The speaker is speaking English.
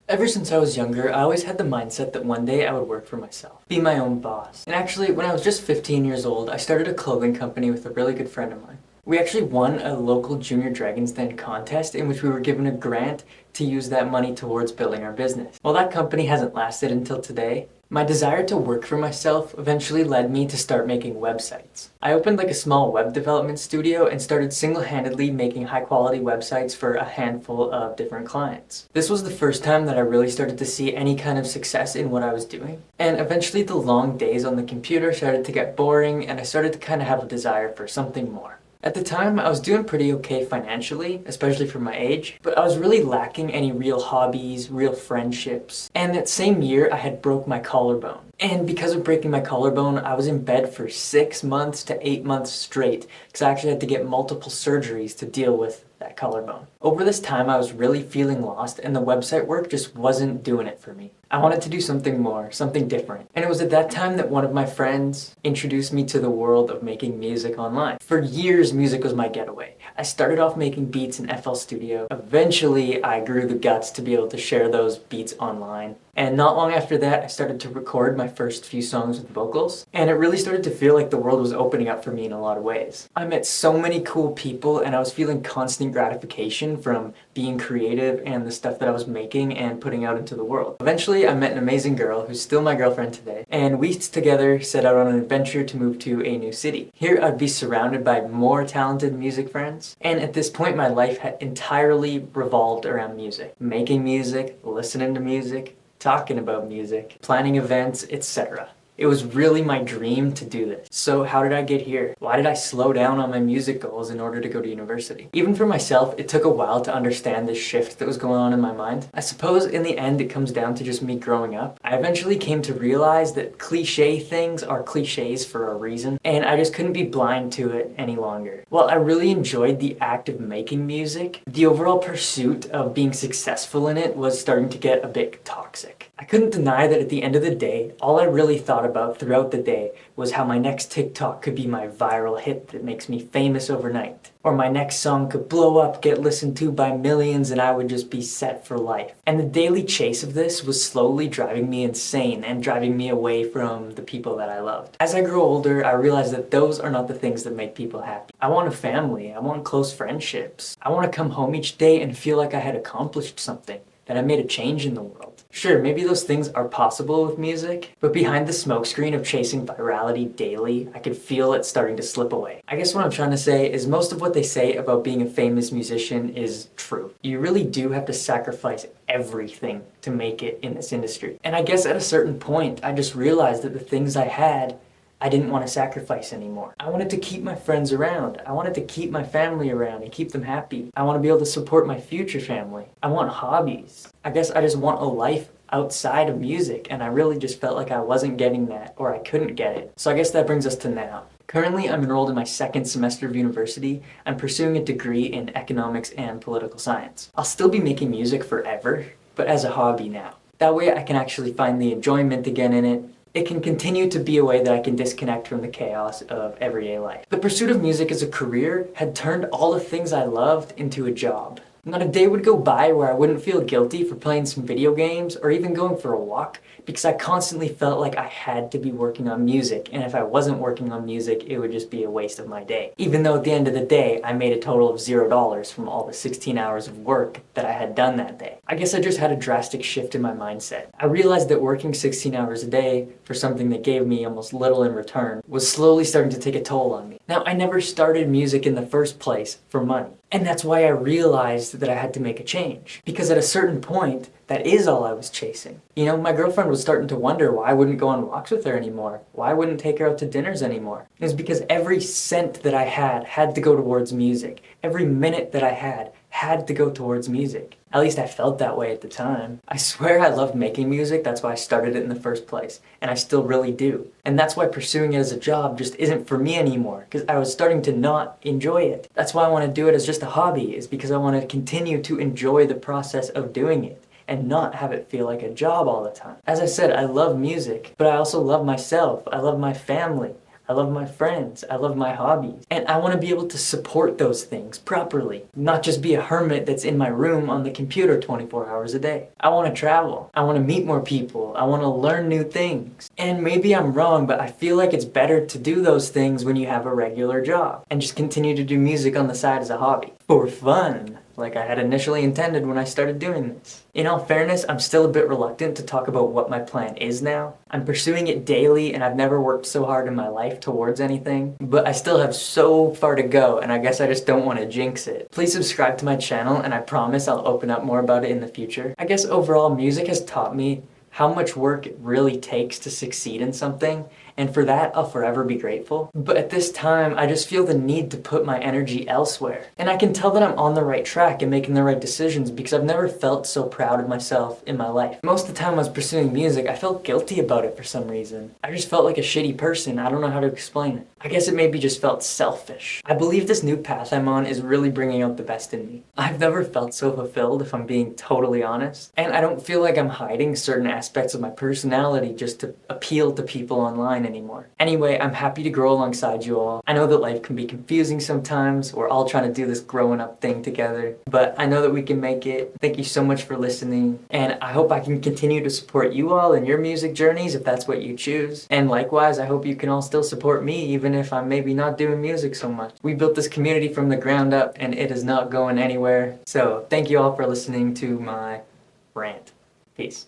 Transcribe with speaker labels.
Speaker 1: Ever since I was younger, I always had the mindset that one day I would work for myself, be my own boss. And actually, when I was just 15 years old, I started a clothing company with a really good friend of mine. We actually won a local Junior Dragon's Den contest in which we were given a grant to use that money towards building our business. While that company hasn't lasted until today, my desire to work for myself eventually led me to start making websites. I opened like a small web development studio and started single-handedly making high-quality websites for a handful of different clients. This was the first time that I really started to see any kind of success in what I was doing. And eventually the long days on the computer started to get boring and I started to kind of have a desire for something more. At the time, I was doing pretty okay financially, especially for my age, but I was really lacking any real hobbies, real friendships. And that same year, I had broke my collarbone. And because of breaking my collarbone, I was in bed for 6 months to 8 months straight, because I actually had to get multiple surgeries to deal with that collarbone. Over this time, I was really feeling lost and the website work just wasn't doing it for me. I wanted to do something more, something different. And it was at that time that one of my friends introduced me to the world of making music online. For years, music was my getaway. I started off making beats in FL Studio. Eventually, I grew the guts to be able to share those beats online. And not long after that, I started to record my first few songs with vocals. And it really started to feel like the world was opening up for me in a lot of ways. I met so many cool people and I was feeling constant gratification from being creative and the stuff that I was making and putting out into the world. Eventually, I met an amazing girl who's still my girlfriend today. And we together set out on an adventure to move to a new city. Here, I'd be surrounded by more talented music friends. And at this point, my life had entirely revolved around music. Making music, listening to music, talking about music, planning events, etc. It was really my dream to do this. So how did I get here? Why did I slow down on my music goals in order to go to university? Even for myself, it took a while to understand this shift that was going on in my mind. I suppose in the end, it comes down to just me growing up. I eventually came to realize that cliche things are cliches for a reason, and I just couldn't be blind to it any longer. While I really enjoyed the act of making music, the overall pursuit of being successful in it was starting to get a bit toxic. I couldn't deny that at the end of the day, all I really thought about throughout the day was how my next TikTok could be my viral hit that makes me famous overnight. Or my next song could blow up, get listened to by millions, and I would just be set for life. And the daily chase of this was slowly driving me insane and driving me away from the people that I loved. As I grew older, I realized that those are not the things that make people happy. I want a family, I want close friendships. I want to come home each day and feel like I had accomplished something, that I made a change in the world. Sure, maybe those things are possible with music, but behind the smokescreen of chasing virality daily, I could feel it starting to slip away. I guess what I'm trying to say is most of what they say about being a famous musician is true. You really do have to sacrifice everything to make it in this industry. And I guess at a certain point, I just realized that the things I had, I didn't want to sacrifice anymore. I wanted to keep my friends around. I wanted to keep my family around and keep them happy. I want to be able to support my future family. I want hobbies. I guess I just want a life outside of music, and I really just felt like I wasn't getting that, or I couldn't get it. So I guess that brings us to now. Currently, I'm enrolled in my second semester of university. I'm pursuing a degree in economics and political science. I'll still be making music forever, but as a hobby now. That way I can actually find the enjoyment again in it. It can continue to be a way that I can disconnect from the chaos of everyday life. The pursuit of music as a career had turned all the things I loved into a job. Not a day would go by where I wouldn't feel guilty for playing some video games or even going for a walk, because I constantly felt like I had to be working on music, and if I wasn't working on music, it would just be a waste of my day. Even though at the end of the day, I made a total of $0 from all the 16 hours of work that I had done that day. I guess I just had a drastic shift in my mindset. I realized that working 16 hours a day for something that gave me almost little in return was slowly starting to take a toll on me. Now, I never started music in the first place for money. And that's why I realized that I had to make a change. Because at a certain point, that is all I was chasing. You know, my girlfriend was starting to wonder why I wouldn't go on walks with her anymore. Why I wouldn't take her out to dinners anymore. It was because every cent that I had to go towards music. Every minute that I had to go towards music. At least I felt that way at the time. I swear I loved making music, that's why I started it in the first place. And I still really do. And that's why pursuing it as a job just isn't for me anymore, because I was starting to not enjoy it. That's why I want to do it as just a hobby, is because I want to continue to enjoy the process of doing it and not have it feel like a job all the time. As I said, I love music, but I also love myself. I love my family. I love my friends, I love my hobbies, and I want to be able to support those things properly, not just be a hermit that's in my room on the computer 24 hours a day. I want to travel, I want to meet more people, I want to learn new things. And maybe I'm wrong, but I feel like it's better to do those things when you have a regular job and just continue to do music on the side as a hobby. For fun, like I had initially intended when I started doing this. In all fairness, I'm still a bit reluctant to talk about what my plan is now. I'm pursuing it daily and I've never worked so hard in my life towards anything, but I still have so far to go and I guess I just don't want to jinx it. Please subscribe to my channel and I promise I'll open up more about it in the future. I guess overall, music has taught me how much work it really takes to succeed in something, and for that I'll forever be grateful. But at this time, I just feel the need to put my energy elsewhere. And I can tell that I'm on the right track and making the right decisions because I've never felt so proud of myself in my life. Most of the time I was pursuing music, I felt guilty about it for some reason. I just felt like a shitty person. I don't know how to explain it. I guess it maybe just felt selfish. I believe this new path I'm on is really bringing out the best in me. I've never felt so fulfilled, if I'm being totally honest. And I don't feel like I'm hiding certain aspects of my personality just to appeal to people online anymore. Anyway, I'm happy to grow alongside you all. I know that life can be confusing sometimes. We're all trying to do this growing up thing together, but I know that we can make it. Thank you so much for listening, and I hope I can continue to support you all in your music journeys if that's what you choose. And likewise, I hope you can all still support me even if I'm maybe not doing music so much. We built this community from the ground up and it is not going anywhere. So thank you all for listening to my rant. Peace.